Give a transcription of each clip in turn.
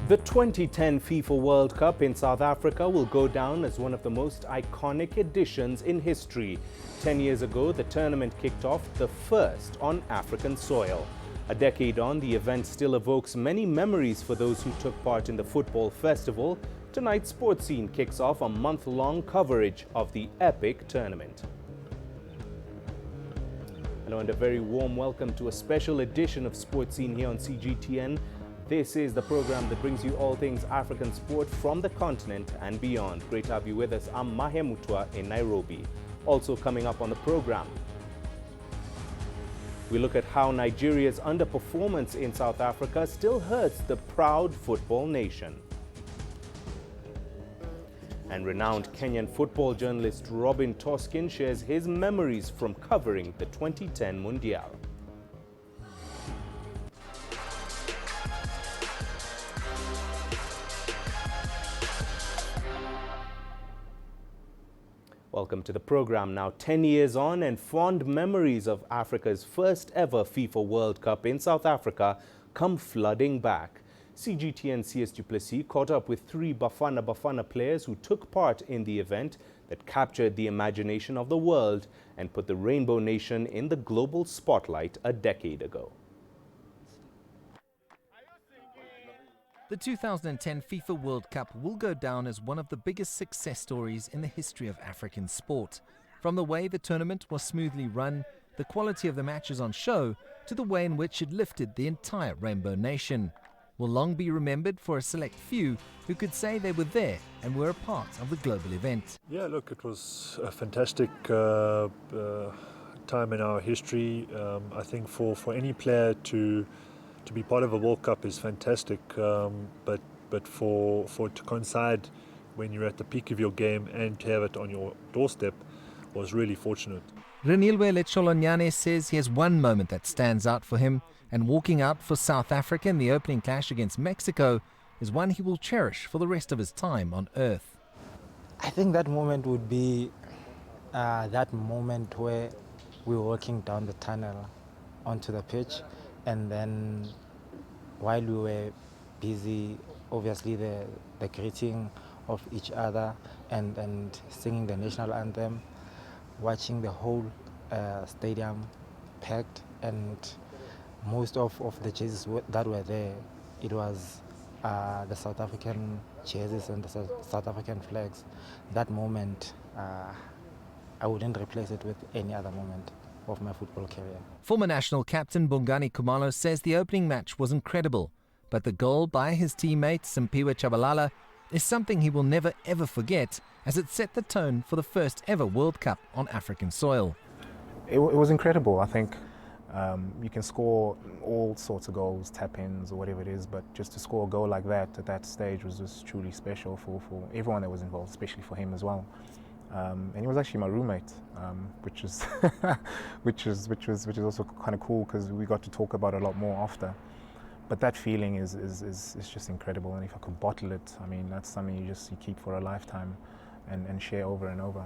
The 2010 FIFA World Cup in South Africa will go down as one of the most iconic editions in history. 10 years ago, the tournament kicked off, the first on African soil. A decade on, the event still evokes many memories for those who took part in the football festival. Tonight's Sports Scene kicks off a month-long coverage of the epic tournament. Hello and a very warm welcome to a special edition of Sports Scene here on CGTN. This is the program that brings you all things African sport from the continent and beyond. Great to have you with us. I'm Mahia Mutua in Nairobi. Also coming up on the program, we look at how Nigeria's underperformance in South Africa still hurts the proud football nation. And renowned Kenyan football journalist Robin Toskin shares his memories from covering the 2010 Mundial. Welcome to the program. Now 10 years on and fond memories of Africa's first ever FIFA World Cup in South Africa come flooding back. CGTN CS Du Plessis caught up with three Bafana players who took part in the event that captured the imagination of the world and put the Rainbow Nation in the global spotlight a decade ago. The 2010 FIFA World Cup will go down as one of the biggest success stories in the history of African sport. From the way the tournament was smoothly run, the quality of the matches on show, to the way in which it lifted the entire Rainbow Nation. Will long be remembered for a select few who could say they were there and were a part of the global event. Yeah, look, it was a fantastic time in our history. I think for any player to be part of a World Cup is fantastic, but for it to coincide when you're at the peak of your game and to have it on your doorstep was really fortunate. Renilwe Lecholonyane says he has one moment that stands out for him, and walking out for South Africa in the opening clash against Mexico is one he will cherish for the rest of his time on Earth. I think that moment would be that moment where we were walking down the tunnel onto the pitch, and then while we were busy, obviously the greeting of each other and singing the national anthem, watching the whole stadium packed, and most of the jerseys that were there, it was the South African jerseys and the South African flags. That moment, I wouldn't replace it with any other moment of my football career. Former national captain Bongani Khumalo says the opening match was incredible, but the goal by his teammate Simpiwe Tshabalala is something he will never ever forget, as it set the tone for the first ever World Cup on African soil. It was incredible. I think you can score all sorts of goals, tap-ins or whatever it is, but just to score a goal like that at that stage was just truly special for everyone that was involved, especially for him as well. And he was actually my roommate, which is which is also kind of cool because we got to talk about it a lot more after. But that feeling is just incredible, and if I could bottle it, I mean, that's something you keep for a lifetime and share over and over.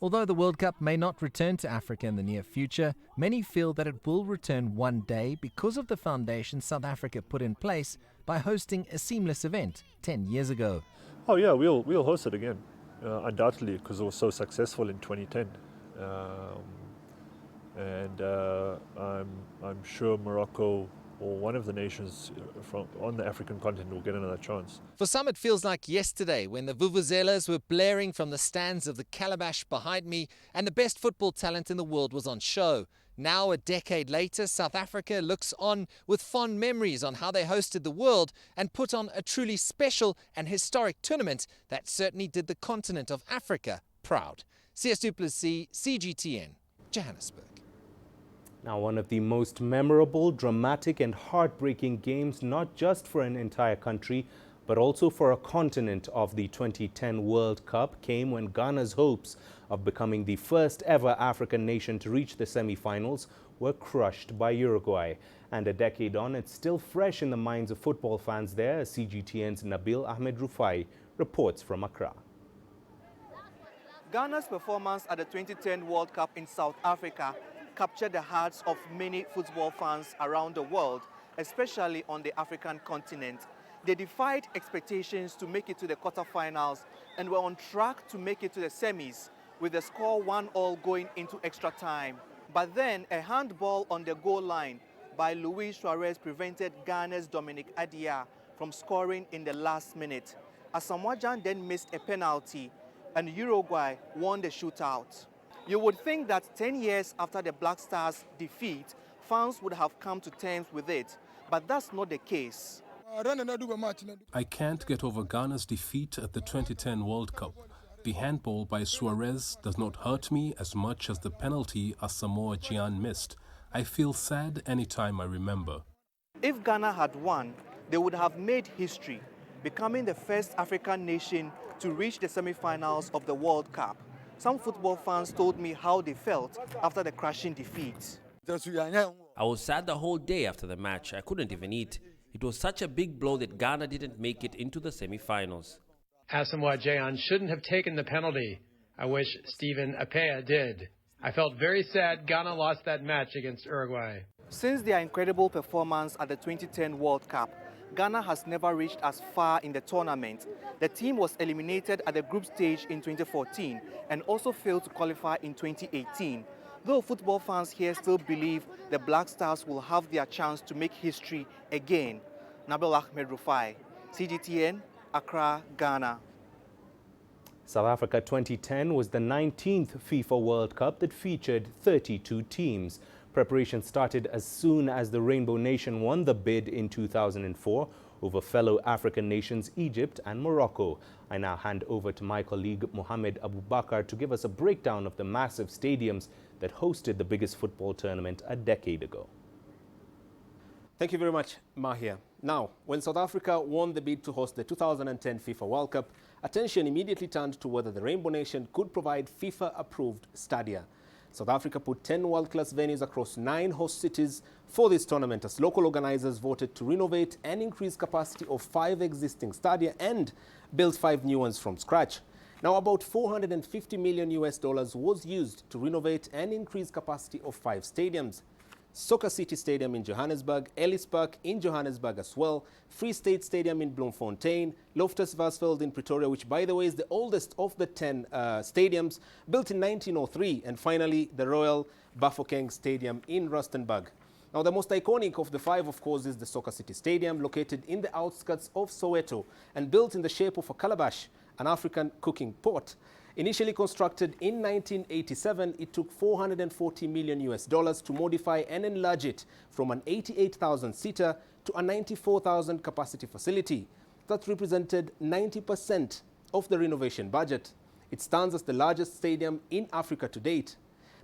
Although the World Cup may not return to Africa in the near future, many feel that it will return one day because of the foundation South Africa put in place by hosting a seamless event 10 years ago. Oh yeah, we'll host it again, undoubtedly, because it was so successful in 2010, and I'm sure Morocco or one of the nations on the African continent will get another chance. For some, it feels like yesterday when the vuvuzelas were blaring from the stands of the Calabash behind me and the best football talent in the world was on show. Now, a decade later, South Africa looks on with fond memories on how they hosted the world and put on a truly special and historic tournament that certainly did the continent of Africa proud. CS Du Plessis, CGTN, Johannesburg. Now, one of the most memorable, dramatic and heartbreaking games, not just for an entire country, but also for a continent of the 2010 World Cup, came when Ghana's hopes of becoming the first ever African nation to reach the semi-finals were crushed by Uruguay. And a decade on, it's still fresh in the minds of football fans there, as CGTN's Nabil Ahmed Rufai reports from Accra. Ghana's performance at the 2010 World Cup in South Africa captured the hearts of many football fans around the world, especially on the African continent. They defied expectations to make it to the quarterfinals and were on track to make it to the semis, with the score 1-1 going into extra time. But then a handball on the goal line by Luis Suarez prevented Ghana's Dominic Adia from scoring in the last minute. Asamoah Gyan then missed a penalty and Uruguay won the shootout. You would think that 10 years after the Black Stars' defeat, fans would have come to terms with it, but that's not the case. I can't get over Ghana's defeat at the 2010 World Cup. The handball by Suarez does not hurt me as much as the penalty Asamoah Gyan missed. I feel sad anytime I remember. If Ghana had won, they would have made history, becoming the first African nation to reach the semi-finals of the World Cup. Some football fans told me how they felt after the crushing defeat. I was sad the whole day after the match. I couldn't even eat. It was such a big blow that Ghana didn't make it into the semi-finals. Asamoah Gyan shouldn't have taken the penalty. I wish Stephen Apea did. I felt very sad Ghana lost that match against Uruguay. Since their incredible performance at the 2010 World Cup, Ghana has never reached as far in the tournament. The team was eliminated at the group stage in 2014 and also failed to qualify in 2018. Though football fans here still believe the Black Stars will have their chance to make history again. Nabil Ahmed Rufai, CGTN, Accra, Ghana. South Africa 2010 was the 19th FIFA World Cup that featured 32 teams. Preparation started as soon as the Rainbow Nation won the bid in 2004 over fellow African nations Egypt and Morocco. I now hand over to my colleague Mohamed Abubakar to give us a breakdown of the massive stadiums that hosted the biggest football tournament a decade ago. Thank you very much, Mahia. Now, when South Africa won the bid to host the 2010 FIFA World Cup, attention immediately turned to whether the Rainbow Nation could provide FIFA-approved stadia. South Africa put 10 world-class venues across 9 host cities for this tournament as local organizers voted to renovate and increase capacity of 5 existing stadia and build 5 new ones from scratch. Now, about $450 million was used to renovate and increase capacity of 5 stadiums. Soccer City Stadium in Johannesburg, Ellis Park in Johannesburg as well, Free State Stadium in Bloemfontein, Loftus Versfeld in Pretoria, which by the way is the oldest of the 10 stadiums, built in 1903, and finally the Royal Bafokeng Stadium in Rustenburg. Now, the most iconic of the 5, of course, is the Soccer City Stadium, located in the outskirts of Soweto and built in the shape of a calabash, an African cooking pot. Initially constructed in 1987, it took $440 million to modify and enlarge it from an 88,000-seater to a 94,000 capacity facility. That represented 90% of the renovation budget. It stands as the largest stadium in Africa to date.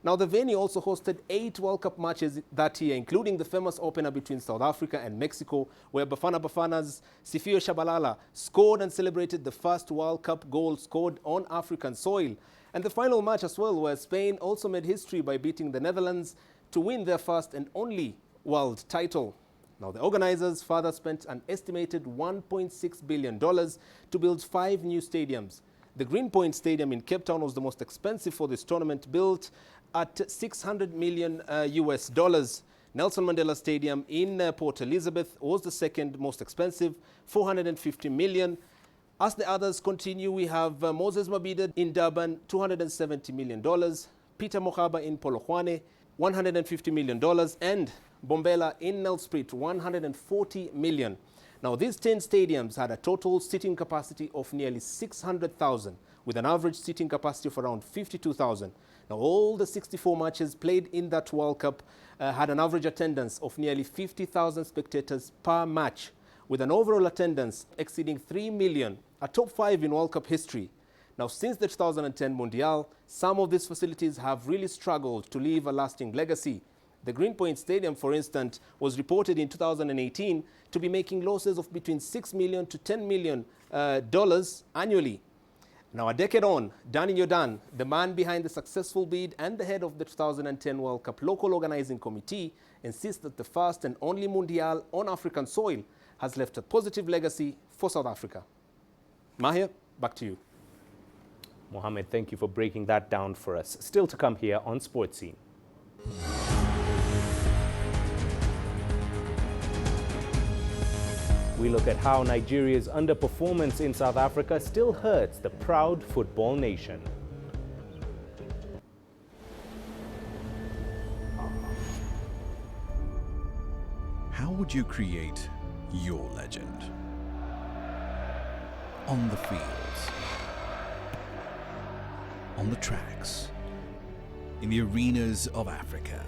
Now, the venue also hosted 8 World Cup matches that year, including the famous opener between South Africa and Mexico, where Bafana Bafana's Sifio Shabalala scored and celebrated the first World Cup goal scored on African soil. And the final match as well, where Spain also made history by beating the Netherlands to win their first and only world title. Now, the organizers further spent an estimated $1.6 billion to build 5 new stadiums. The Greenpoint Stadium in Cape Town was the most expensive for this tournament, built at $600 million. Nelson Mandela Stadium in Port Elizabeth was the second most expensive, $450 million. As the others continue, we have Moses Mabhida in Durban, $270 million, Peter Mokaba in Polokwane, $150 million, and Bombela in Nelspruit, $140 million. Now, these 10 stadiums had a total seating capacity of nearly 600,000, with an average seating capacity of around 52,000. Now, all the 64 matches played in that World Cup had an average attendance of nearly 50,000 spectators per match, with an overall attendance exceeding 3 million, a top 5 in World Cup history. Now, since the 2010 Mundial, some of these facilities have really struggled to leave a lasting legacy. The Greenpoint Stadium, for instance, was reported in 2018 to be making losses of between $6 million to $10 million annually. Now, a decade on, Danny Jordan, the man behind the successful bid and the head of the 2010 World Cup local organizing committee, insists that the first and only Mundial on African soil has left a positive legacy for South Africa. Mahia, back to you. Mohamed, thank you for breaking that down for us. Still to come here on Sports Scene. We look at how Nigeria's underperformance in South Africa still hurts the proud football nation. How would you create your legend? On the fields, on the tracks, in the arenas of Africa.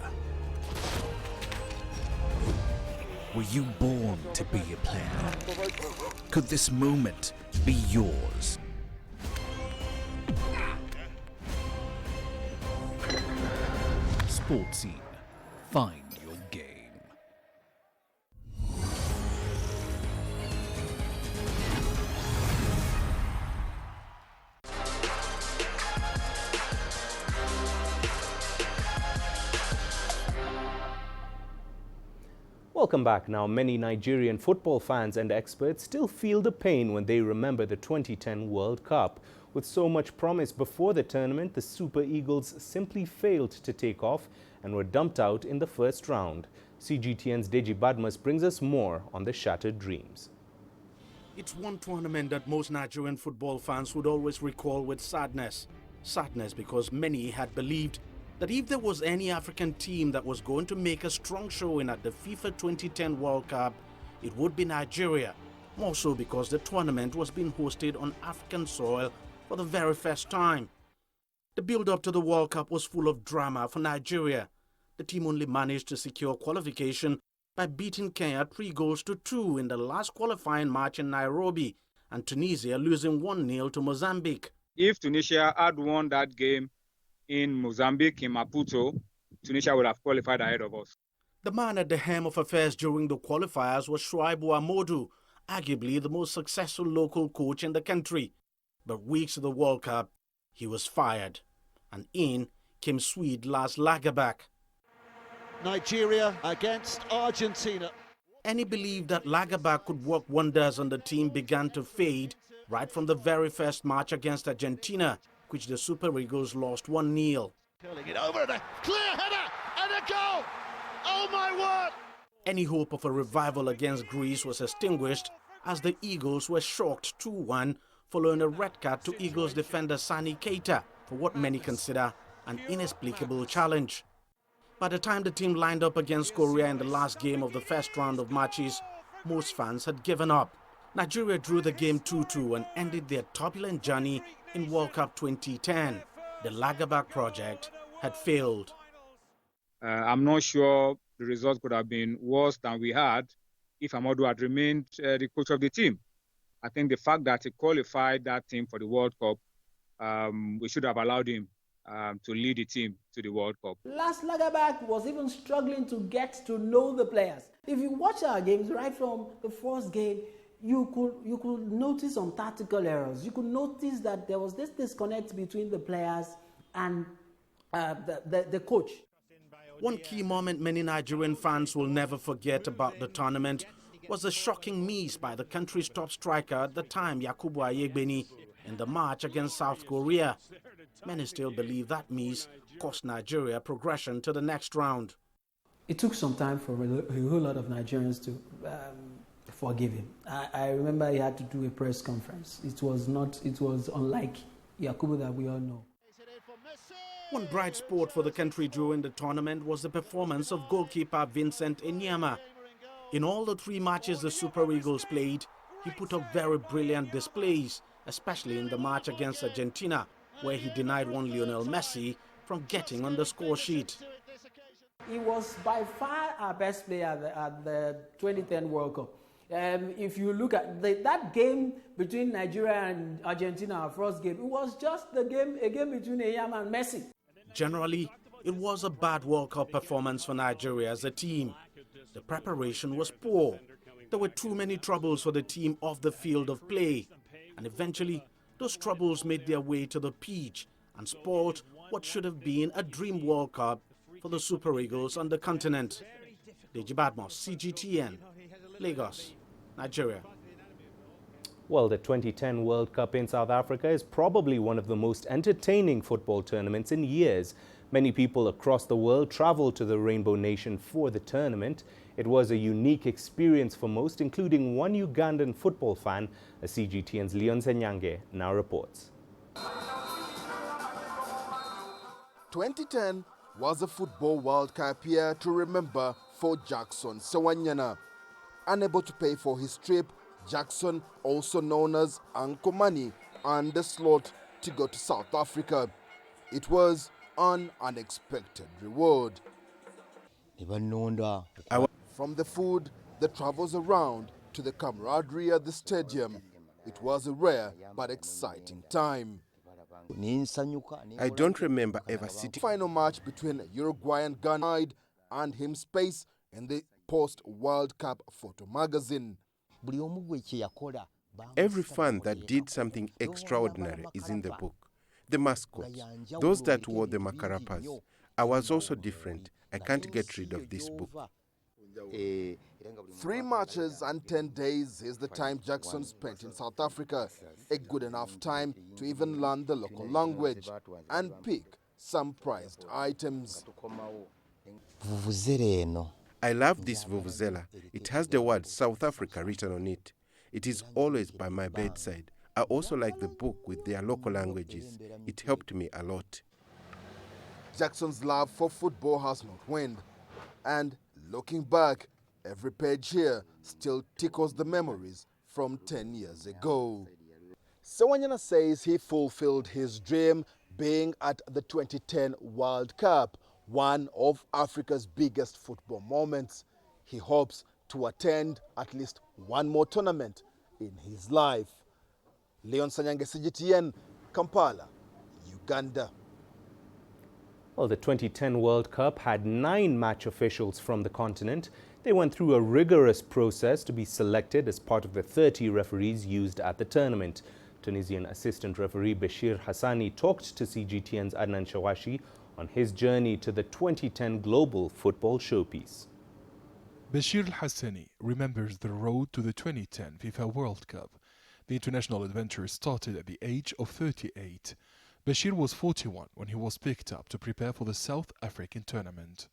Were you born to be a player? Could this moment be yours? Sports Scene. Find your game. Welcome back. Now, many Nigerian football fans and experts still feel the pain when they remember the 2010 World Cup. With so much promise before the tournament, the Super Eagles simply failed to take off and were dumped out in the first round. CGTN's Deji Badmus brings us more on the shattered dreams. It's one tournament that most Nigerian football fans would always recall with sadness. Sadness because many had believed that if there was any African team that was going to make a strong showing at the FIFA 2010 World Cup, it would be Nigeria. More so because the tournament was being hosted on African soil for the very first time. The build-up to the World Cup was full of drama for Nigeria. The team only managed to secure qualification by beating Kenya 3-2 in the last qualifying match in Nairobi, and Tunisia losing 1-0 to Mozambique. If Tunisia had won that game in Mozambique, in Maputo, Tunisia would have qualified ahead of us. The man at the helm of affairs during the qualifiers was Shuaibu Amodu, arguably the most successful local coach in the country. But weeks of the World Cup, he was fired. And in came Swede Lars Lagerbäck. Nigeria against Argentina. Any belief that Lagerbäck could work wonders on the team began to fade right from the very first match against Argentina, which the Super Eagles lost 1-0. Curling it over and a clear header and a goal! Oh my word! Any hope of a revival against Greece was extinguished as the Eagles were shocked 2-1 following a red card to Eagles defender Sani Keita for what many consider an inexplicable challenge. By the time the team lined up against Korea in the last game of the first round of matches, most fans had given up. Nigeria drew the game 2-2 and ended their turbulent journey in World Cup 2010. The Lagerbäck project had failed. I'm not sure the result could have been worse than we had if Amodu had remained the coach of the team. I think the fact that he qualified that team for the World Cup, we should have allowed him to lead the team to the World Cup. Lars Lagerbäck was even struggling to get to know the players. If you watch our games right from the first game, you could notice some tactical errors. You could notice that there was this disconnect between the players and the coach. One key moment many Nigerian fans will never forget about the tournament was a shocking miss by the country's top striker at the time, Yakubu Ayegbeni, in the match against South Korea. Many still believe that miss cost Nigeria progression to the next round. It took some time for a whole lot of Nigerians to forgive him. I remember he had to do a press conference. It was unlike Yakubu that we all know. One bright spot for the country during the tournament was the performance of goalkeeper Vincent Enyama. In all the 3 matches the Super Eagles played, he put up very brilliant displays, especially in the match against Argentina, where he denied one Lionel Messi from getting on the score sheet. He was by far our best player at the 2010 World Cup. If you look at that game between Nigeria and Argentina, our first game, it was just a game between Enyama and Messi. Generally, it was a bad World Cup performance for Nigeria as a team. The preparation was poor. There were too many troubles for the team off the field of play. And eventually, those troubles made their way to the pitch and spoiled what should have been a dream World Cup for the Super Eagles on the continent. Deji Badmus, CGTN, Lagos, Nigeria. Well, the 2010 World Cup in South Africa is probably one of the most entertaining football tournaments in years. Many people across the world travel to the Rainbow Nation for the tournament. It was a unique experience for most, including one Ugandan football fan, as CGTN's Leon Senyange now reports. 2010 was a Football World Cup year to remember for Jackson Sewanyana. Unable to pay for his trip, Jackson, also known as Uncle Money, earned the slot to go to South Africa. It was an unexpected reward. From the food, the travels around, to the camaraderie at the stadium, it was a rare but exciting time. I don't remember ever sitting. Final match between Uruguay and Ghana earned him space in the post-World Cup photo magazine. Every fan that did something extraordinary is in the book. The mascots, those that wore the macarapas. I was also different. I can't get rid of this book. 3 matches and 10 days is the time Jackson spent in South Africa. A good enough time to even learn the local language and pick some prized items. I love this vuvuzela. It has the word South Africa written on it. It is always by my bedside. I also like the book with their local languages. It helped me a lot. Jackson's love for football has not waned. And looking back, every page here still tickles the memories from 10 years ago. Sewanyana says he fulfilled his dream being at the 2010 World Cup, one of Africa's biggest football moments. He hopes to attend at least one more tournament in his life. Leon Senyange, CGTN, Kampala, Uganda. Well, the 2010 World Cup had 9 match officials from the continent. They went through a rigorous process to be selected as part of the 30 referees used at the tournament. Tunisian assistant referee Bashir Hassani talked to CGTN's Adnan Shawashi on his journey to the 2010 global football showpiece. Bashir Hassani remembers the road to the 2010 FIFA World Cup. The international adventure started at the age of 38. Bashir was 41 when he was picked up to prepare for the South African tournament.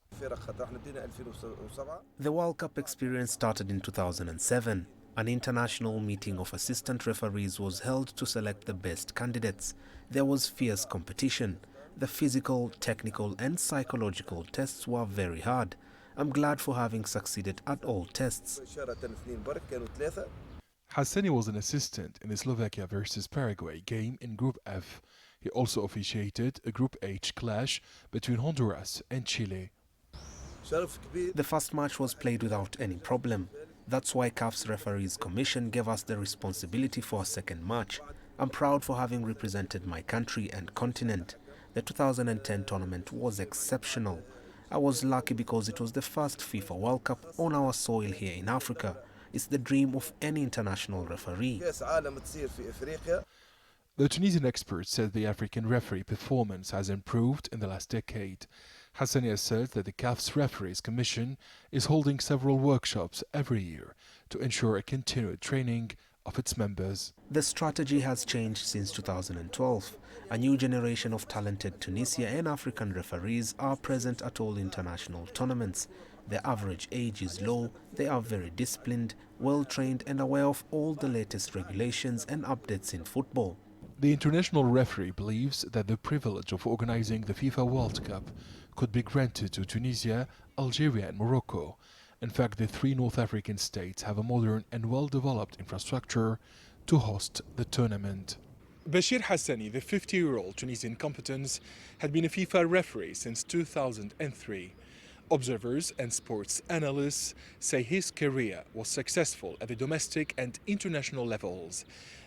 The World Cup experience started in 2007. An international meeting of assistant referees was held to select the best candidates. There was fierce competition. The physical, technical and psychological tests were very hard. I'm glad for having succeeded at all tests. Hassani was an assistant in the Slovakia versus Paraguay game in Group F. He also officiated a Group H clash between Honduras and Chile. The first match was played without any problem. That's why CAF's Referees Commission gave us the responsibility for a second match. I'm proud for having represented my country and continent. The 2010 tournament was exceptional. I was lucky because it was the first FIFA World Cup on our soil here in Africa. It's the dream of any international referee. The Tunisian expert said the African referee performance has improved in the last decade. Hassani asserts that the CAF's Referees Commission is holding several workshops every year to ensure a continued training of its members. The strategy has changed since 2012. A new generation of talented Tunisia and African referees are present at all international tournaments. Their average age is low, they are very disciplined, well-trained and aware of all the latest regulations and updates in football. The international referee believes that the privilege of organizing the FIFA World Cup could be granted to Tunisia, Algeria and Morocco. In fact, the 3 North African states have a modern and well-developed infrastructure to host the tournament. Bashir Hassani, the 50-year-old Tunisian combatant, had been a FIFA referee since 2003. Observers and sports analysts say his career was successful at the domestic and international levels.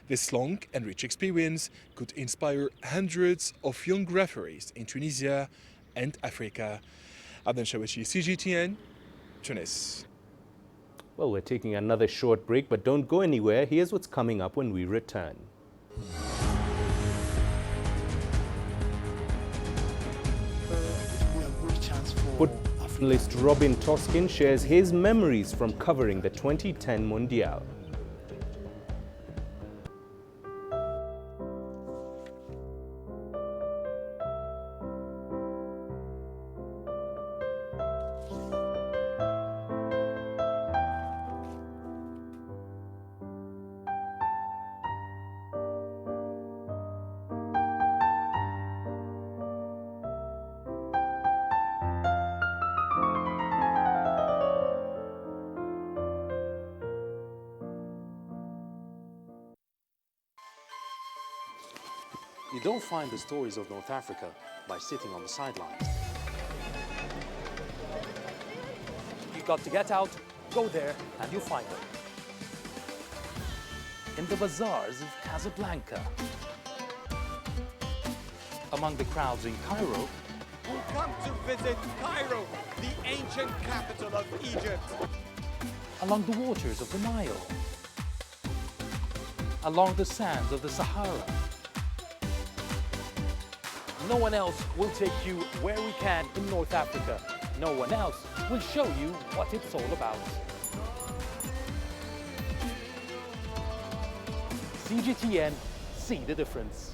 This long and rich experience could inspire hundreds of young referees in Tunisia and Africa. Adnan Shawashi, CGTN, Tunis. Well, we're taking another short break, but don't go anywhere. Here's what's coming up when we return. Footballist Robin Toskin shares his memories from covering the 2010 Mundial. You don't find the stories of North Africa by sitting on the sidelines. You've got to get out, go there, and you'll find them. In the bazaars of Casablanca, among the crowds in Cairo, who come to visit Cairo, the ancient capital of Egypt. Along the waters of the Nile, along the sands of the Sahara. No one else will take you where we can in North Africa. No one else will show you what it's all about. CGTN, see the difference.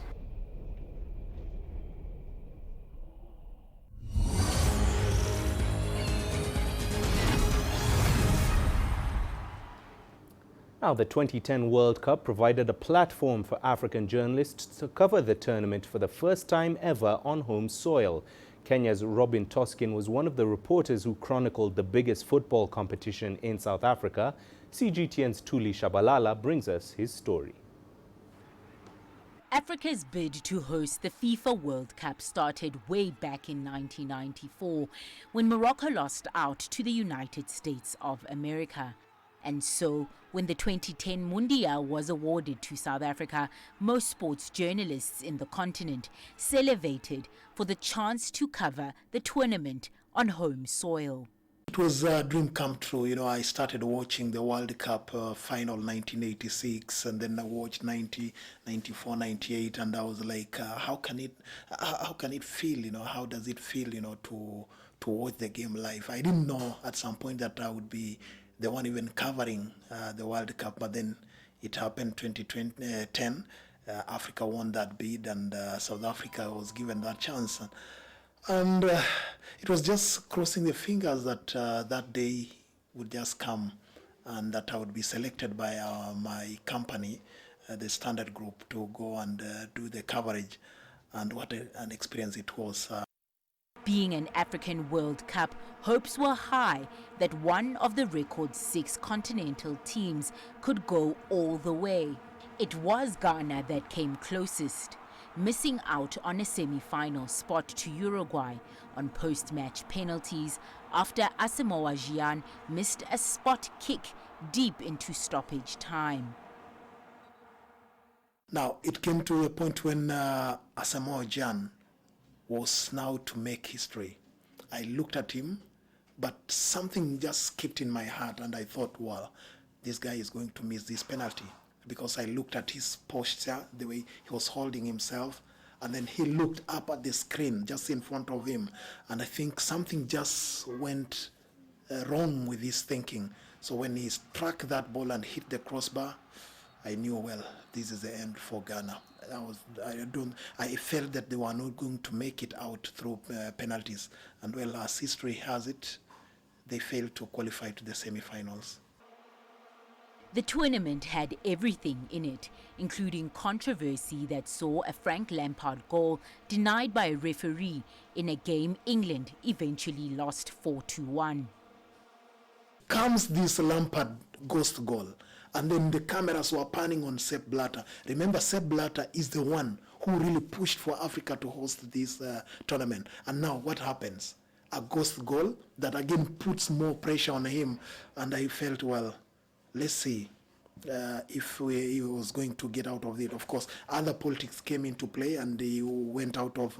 Now, the 2010 World Cup provided a platform for African journalists to cover the tournament for the first time ever on home soil. Kenya's Robin Toskin was one of the reporters who chronicled the biggest football competition in South Africa. CGTN's Tuli Shabalala brings us his story. Africa's bid to host the FIFA World Cup started way back in 1994 when Morocco lost out to the United States of America. And so, when the 2010 Mundial was awarded to South Africa, most sports journalists in the continent salivated for the chance to cover the tournament on home soil. It was a dream come true. You know, I started watching the World Cup final 1986, and then I watched 90, 94, 98, and I was like, how can it feel? You know, how does it feel? You know, to watch the game live. I didn't know at some point that I would be the one even covering the World Cup, but then it happened 2010. Africa won that bid, and South Africa was given that chance. And it was just crossing the fingers that that day would just come and that I would be selected by my company, the Standard Group, to go and do the coverage. And what an experience it was. Being an African World Cup, hopes were high that one of the record's 6 continental teams could go all the way. It was Ghana that came closest, missing out on a semi-final spot to Uruguay on post-match penalties after Asamoah Gyan missed a spot kick deep into stoppage time. Now, it came to a point when Asamoah Gyan was now to make history. I looked at him, but something just skipped in my heart, and I thought, well, this guy is going to miss this penalty, because I looked at his posture, the way he was holding himself, and then he looked up at the screen just in front of him, and I think something just went wrong with his thinking. So when he struck that ball and hit the crossbar, I knew, well, this is the end for Ghana. I felt that they were not going to make it out through penalties. And well, as history has it, they failed to qualify to the semi-finals. The tournament had everything in it, including controversy that saw a Frank Lampard goal denied by a referee in a game England eventually lost 4-1. Comes this Lampard ghost goal, and then the cameras were panning on Sepp Blatter. Remember, Sepp Blatter is the one who really pushed for Africa to host this tournament. And now what happens? A ghost goal that again puts more pressure on him. And I felt, well, let's see if he was going to get out of it. Of course, other politics came into play, and he went out of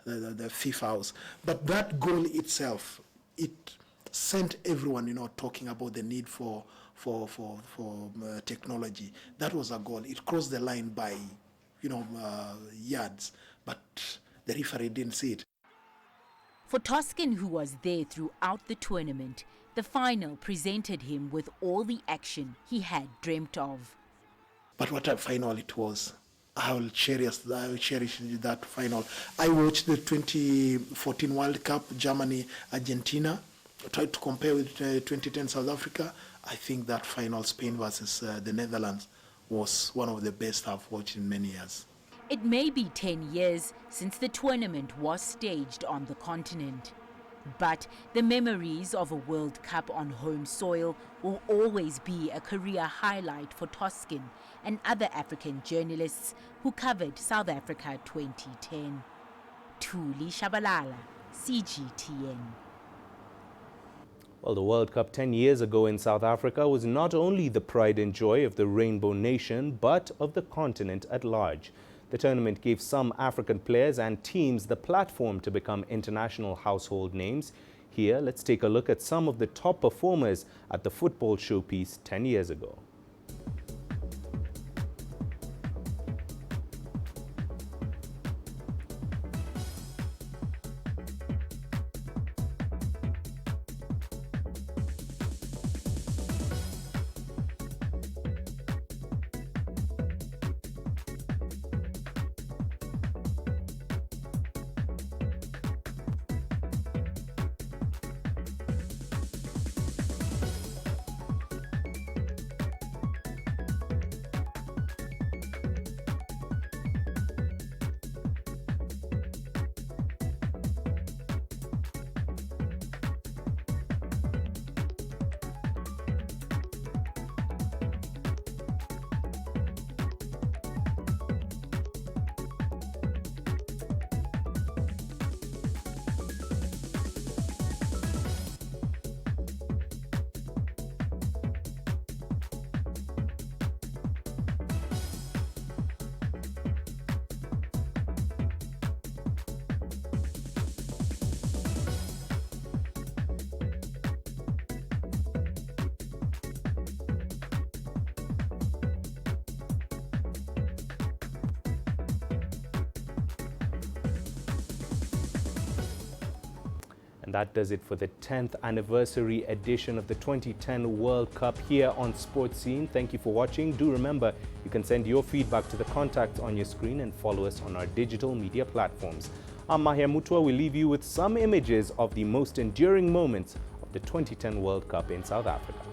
the FIFA house. But that goal itself, it sent everyone, you know, talking about the need for technology. That was a goal. It crossed the line by, you know, yards, but the referee didn't see it. For Toskin, who was there throughout the tournament, the final presented him with all the action he had dreamt of. But what a final it was. I will cherish that final. I watched the 2014 World Cup, Germany, Argentina. I tried to compare with 2010 South Africa. I think that final, Spain versus the Netherlands, was one of the best I've watched in many years. It may be 10 years since the tournament was staged on the continent. But the memories of a World Cup on home soil will always be a career highlight for Toscan and other African journalists who covered South Africa 2010. Thuli Shabalala, CGTN. Well, the World Cup 10 years ago in South Africa was not only the pride and joy of the Rainbow Nation, but of the continent at large. The tournament gave some African players and teams the platform to become international household names. Here, let's take a look at some of the top performers at the football showpiece 10 years ago. And that does it for the 10th anniversary edition of the 2010 World Cup here on Sports Scene. Thank you for watching. Do remember, you can send your feedback to the contacts on your screen and follow us on our digital media platforms. I'm Mahia Mutua. We leave you with some images of the most enduring moments of the 2010 World Cup in South Africa.